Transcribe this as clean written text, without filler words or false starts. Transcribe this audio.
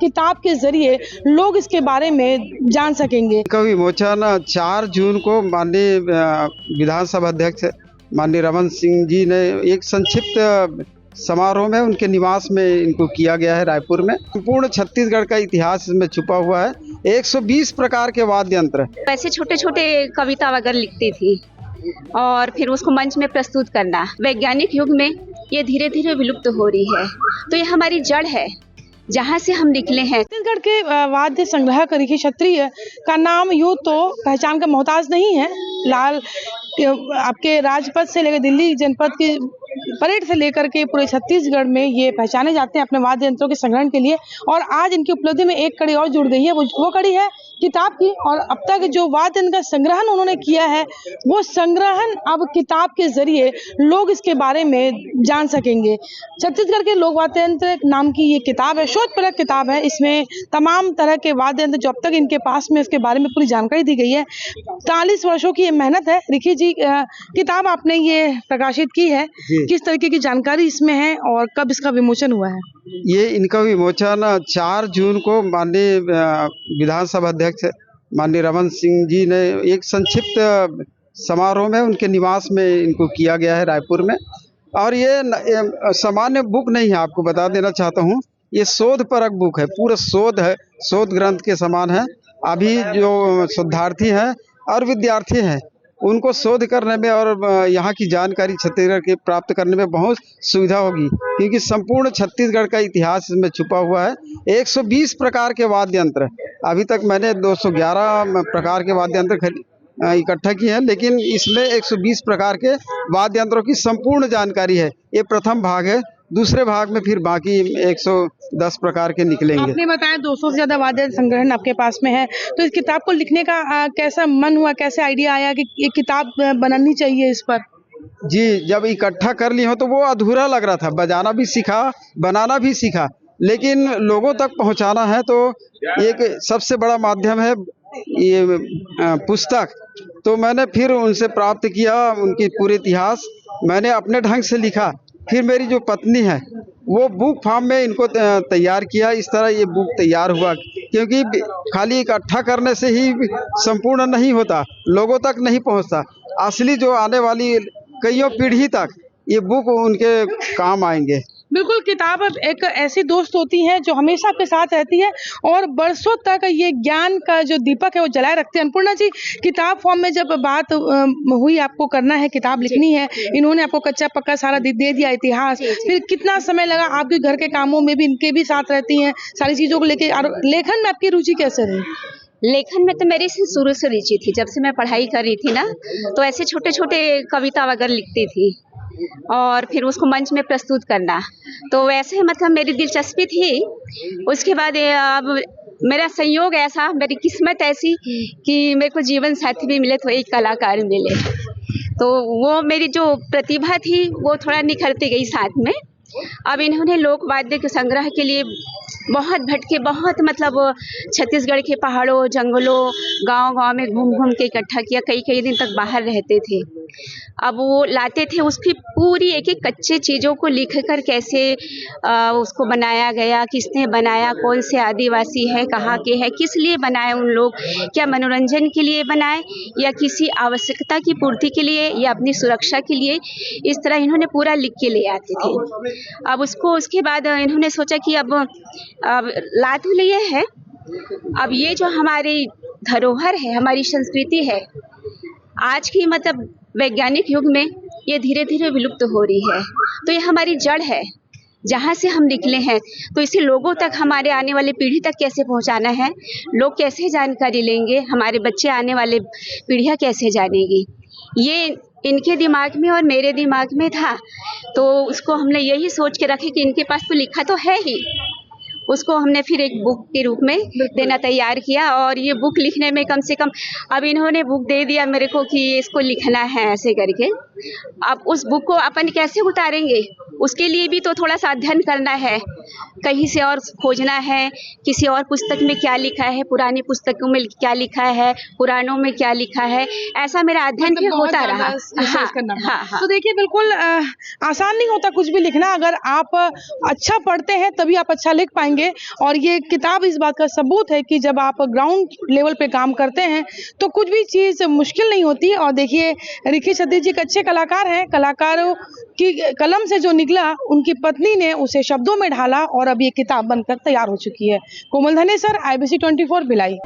किताब के जरिए लोग इसके बारे में जान सकेंगे। का विमोचन 4 जून को माननीय विधानसभा अध्यक्ष माननीय रमन सिंह जी ने एक संक्षिप्त समारोह में उनके निवास में इनको किया गया है रायपुर में। संपूर्ण छत्तीसगढ़ का इतिहास इसमें छुपा हुआ है। 120 प्रकार के वाद्य यंत्र। ऐसे छोटे छोटे कविता वगैरह लिखती थी और फिर उसको मंच में प्रस्तुत करना। वैज्ञानिक युग में ये धीरे धीरे विलुप्त हो रही है, तो ये हमारी जड़ है जहाँ से हम निकले हैं। छत्तीसगढ़ के वाद्य संग्राहक ऋषि क्षत्रिय का नाम यूँ तो पहचान का मोहताज नहीं है। लाल आपके राजपथ से लेकर दिल्ली जनपद की परेड से लेकर के पूरे छत्तीसगढ़ में ये पहचाने जाते हैं अपने वाद्य यंत्रों के संग्रहण के लिए। और आज इनकी उपलब्धि में एक कड़ी और जुड़ गई है, वो कड़ी है किताब की। और अब तक जो वाद्य यंत्र का संग्रहण उन्होंने किया है, वो संग्रहण अब किताब के जरिए लोग इसके बारे में जान सकेंगे। छत्तीसगढ़ के लोक वाद्य यंत्र नाम की ये किताब है, शोधपरक किताब है। इसमें तमाम तरह के वाद्य यंत्र जो अब तक इनके पास में इसके बारे में पूरी जानकारी दी गई है। 40 वर्षों की ये मेहनत है। रिखी जी, किताब आपने ये प्रकाशित की है, किस तरीके की जानकारी इसमें है और कब इसका विमोचन हुआ है? ये इनका विमोचन 4 जून को माननीय विधानसभा अध्यक्ष माननीय रमन सिंह जी ने एक संक्षिप्त समारोह में उनके निवास में इनको किया गया है रायपुर में। और ये सामान्य बुक नहीं है, आपको बता देना चाहता हूँ। ये शोधपरक बुक है, पूरा शोध है, शोध ग्रंथ के समान है। अभी जो शोधार्थी हैं और विद्यार्थी हैं, उनको शोध करने में और यहाँ की जानकारी छत्तीसगढ़ की प्राप्त करने में बहुत सुविधा होगी, क्योंकि संपूर्ण छत्तीसगढ़ का इतिहास इसमें छुपा हुआ है। 120 प्रकार के वाद्य यंत्र। अभी तक मैंने 211 प्रकार के वाद्य यंत्र इकट्ठा किए हैं, लेकिन इसमें 120 प्रकार के वाद्य यंत्रों की संपूर्ण जानकारी है। ये प्रथम भाग है। दूसरे भाग में फिर बाकी 110 प्रकार के निकलेंगे। आपने बताया 200 से ज्यादा वाद्य संग्रहण आपके पास में है, तो इस किताब को लिखने का कैसा मन हुआ, कैसे आइडिया आया कि ये किताब बनानी चाहिए इस पर? जी, जब इकट्ठा कर ली हो तो वो अधूरा लग रहा था। बजाना भी सीखा, बनाना भी सीखा, लेकिन लोगों तक पहुंचाना है तो एक सबसे बड़ा माध्यम है ये पुस्तक। तो मैंने फिर उनसे प्राप्त किया उनकी पूरे इतिहास, मैंने अपने ढंग से लिखा। फिर मेरी जो पत्नी है वो बुक फॉर्म में इनको तैयार किया। इस तरह ये बुक तैयार हुआ, क्योंकि खाली इकट्ठा करने से ही संपूर्ण नहीं होता, लोगों तक नहीं पहुंचता। असली जो आने वाली कईयों पीढ़ी तक ये बुक उनके काम आएंगे। बिल्कुल, किताब एक ऐसी दोस्त होती है जो हमेशा आपके साथ रहती है और बरसों तक ये ज्ञान का जो दीपक है वो जलाए रखते हैं। अन्नपूर्णा जी, किताब फॉर्म में जब बात हुई, आपको करना है, किताब लिखनी है, इन्होंने आपको कच्चा पक्का सारा दे दिया इतिहास, फिर कितना समय लगा? आपके घर के कामों में भी इनके भी साथ रहती हैं, सारी चीजों को लेके। और लेखन में आपकी रुचि कैसे रही? लेखन में तो मेरी शुरू से रुचि थी। जब से मैं पढ़ाई कर रही थी ना, तो ऐसे छोटे छोटे कविता वगैरह लिखती थी और फिर उसको मंच में प्रस्तुत करना, तो वैसे मतलब मेरी दिलचस्पी थी। उसके बाद अब मेरा संयोग ऐसा, मेरी किस्मत ऐसी कि मेरे को जीवन साथी भी मिले, तो एक कलाकार मिले, तो वो मेरी जो प्रतिभा थी वो थोड़ा निखरती गई साथ में। अब इन्होंने लोक वाद्य के संग्रह के लिए बहुत भटके, बहुत मतलब छत्तीसगढ़ के पहाड़ों, जंगलों, गांव-गांव में घूम घूम के इकट्ठा किया। कई कई दिन तक बाहर रहते थे। अब वो लाते थे, उसकी पूरी एक एक कच्चे चीज़ों को लिख कर कैसे उसको बनाया गया, किसने बनाया, कौन से आदिवासी है, कहाँ के है, किस लिए बनाए उन लोग, क्या मनोरंजन के लिए बनाए या किसी आवश्यकता की पूर्ति के लिए या अपनी सुरक्षा के लिए, इस तरह इन्होंने पूरा लिख के ले आते थे। अब उसके बाद इन्होंने सोचा कि अब ला तो लिए है, अब ये जो हमारी धरोहर है, हमारी संस्कृति है, आज की मतलब वैज्ञानिक युग में ये धीरे धीरे विलुप्त हो रही है, तो ये हमारी जड़ है जहाँ से हम निकले हैं। तो इसे लोगों तक, हमारे आने वाली पीढ़ी तक कैसे पहुँचाना है, लोग कैसे जानकारी लेंगे, हमारे बच्चे आने वाले पीढ़ियाँ कैसे जानेगी, ये इनके दिमाग में और मेरे दिमाग में था। तो उसको हमने यही सोच के रखे कि इनके पास तो लिखा तो है ही, उसको हमने फिर एक बुक के रूप में देना तैयार किया। और ये बुक लिखने में कम से कम, अब इन्होंने बुक दे दिया मेरे को कि इसको लिखना है ऐसे करके। अब उस बुक को अपन कैसे उतारेंगे, उसके लिए भी तो थोड़ा सा अध्ययन करना है, कहीं से और खोजना है, किसी और पुस्तक में क्या लिखा है, पुरानी पुस्तकों में क्या लिखा है, पुराणों में क्या लिखा है, ऐसा मेरा अध्ययन भी होता रहा। हाँ। तो देखिए, बिल्कुल आसान नहीं होता कुछ भी लिखना। अगर आप अच्छा पढ़ते हैं तभी आप अच्छा लिख पाएंगे। करेंगे। और ये किताब इस बात का सबूत है कि जब आप ग्राउंड लेवल पे काम करते हैं तो कुछ भी चीज़ मुश्किल नहीं होती। और देखिए रिकी छत्ती जी एक अच्छे कलाकार हैं, कलाकारों की कलम से जो निकला उनकी पत्नी ने उसे शब्दों में ढाला और अब ये किताब बनकर तैयार हो चुकी है। कोमल धनेसर, IBC 24 भिलाई।